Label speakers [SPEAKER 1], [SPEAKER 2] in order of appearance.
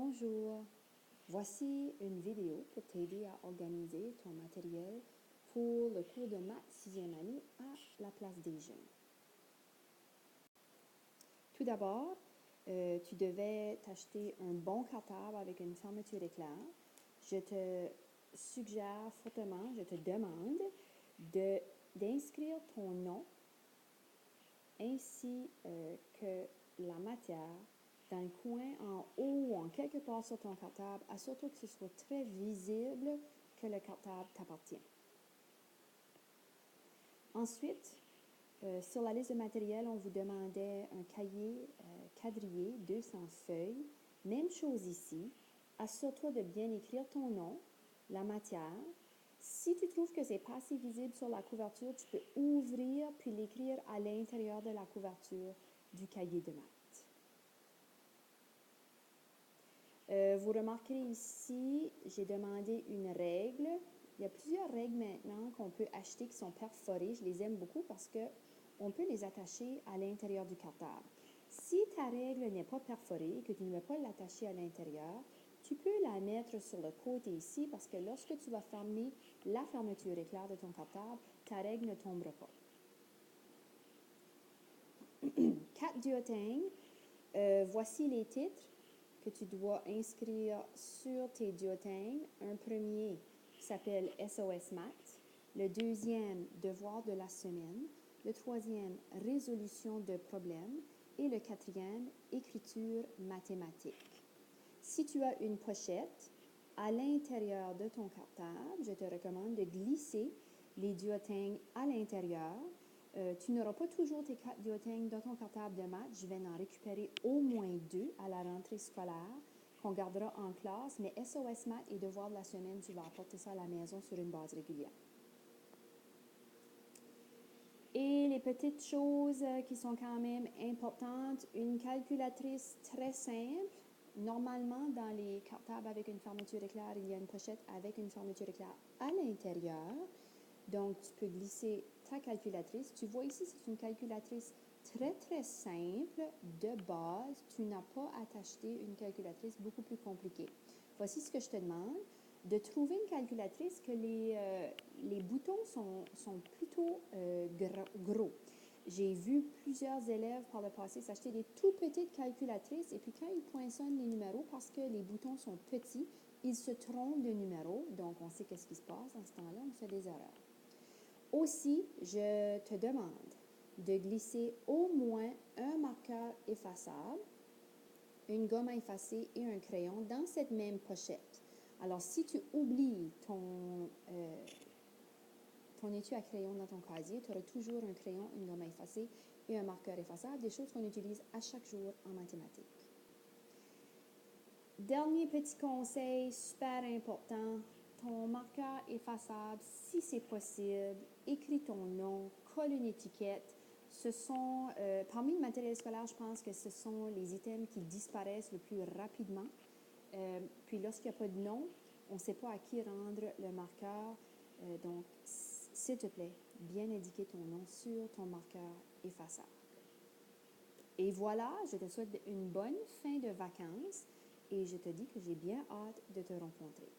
[SPEAKER 1] Bonjour, voici une vidéo pour t'aider à organiser ton matériel pour le cours de maths 6e année à la place des jeunes. Tout d'abord, tu devais t'acheter un bon cartable avec une fermeture éclair. Je te suggère fortement, je te demande d'inscrire ton nom ainsi que la matière dans le coin en haut ou en quelque part sur ton cartable, assure-toi que ce soit très visible que le cartable t'appartient. Ensuite, sur la liste de matériel, on vous demandait un cahier quadrillé, 200 feuilles. Même chose ici. Assure-toi de bien écrire ton nom, la matière. Si tu trouves que ce n'est pas assez visible sur la couverture, tu peux ouvrir puis l'écrire à l'intérieur de la couverture du cahier de maths. Vous remarquerez ici, j'ai demandé une règle. Il y a plusieurs règles maintenant qu'on peut acheter qui sont perforées. Je les aime beaucoup parce qu'on peut les attacher à l'intérieur du cartable. Si ta règle n'est pas perforée et que tu ne veux pas l'attacher à l'intérieur, tu peux la mettre sur le côté ici parce que lorsque tu vas fermer la fermeture éclair de ton cartable, ta règle ne tombera pas. 4 duothèmes. Voici les titres que tu dois inscrire sur tes duothèmes. Un premier s'appelle SOS Maths, le deuxième Devoir de la semaine, le troisième Résolution de problèmes et le quatrième Écriture mathématique. Si tu as une pochette, à l'intérieur de ton cartable, je te recommande de glisser les duothèmes à l'intérieur. Tu n'auras pas toujours tes 4 duothèmes dans ton cartable de maths. Je vais en récupérer au moins 2 à la rentrée scolaire qu'on gardera en classe, mais SOS Maths et Devoir de la semaine, tu vas apporter ça à la maison sur une base régulière. Et les petites choses qui sont quand même importantes, une calculatrice très simple. Normalement, dans les cartables avec une fermeture éclair, il y a une pochette avec une fermeture éclair à l'intérieur. Donc, tu peux glisser ta calculatrice. Tu vois ici, c'est une calculatrice très simple de base. Tu n'as pas à t'acheter une calculatrice beaucoup plus compliquée. Voici ce que je te demande. De trouver une calculatrice que les boutons sont plutôt gros. J'ai vu plusieurs élèves par le passé s'acheter des tout petites calculatrices et puis quand ils poinçonnent les numéros, parce que les boutons sont petits, ils se trompent de numéro. Donc, on sait qu'est-ce qui se passe dans ce temps-là, on fait des erreurs. Aussi, je te demande de glisser au moins un marqueur effaçable, une gomme à effacer et un crayon dans cette même pochette. Alors, si tu oublies ton étui à crayon dans ton casier, tu auras toujours un crayon, une gomme à effacer et un marqueur effaçable, des choses qu'on utilise à chaque jour en mathématiques. Dernier petit conseil super important, ton marqueur effaçable, si c'est possible, écris ton nom, colle une étiquette. Ce sont, parmi le matériel scolaire, je pense que ce sont les items qui disparaissent le plus rapidement. Puis lorsqu'il n'y a pas de nom, on ne sait pas à qui rendre le marqueur. Donc, s'il te plaît, bien indiquer ton nom sur ton marqueur effaçable. Et voilà, je te souhaite une bonne fin de vacances et je te dis que j'ai bien hâte de te rencontrer.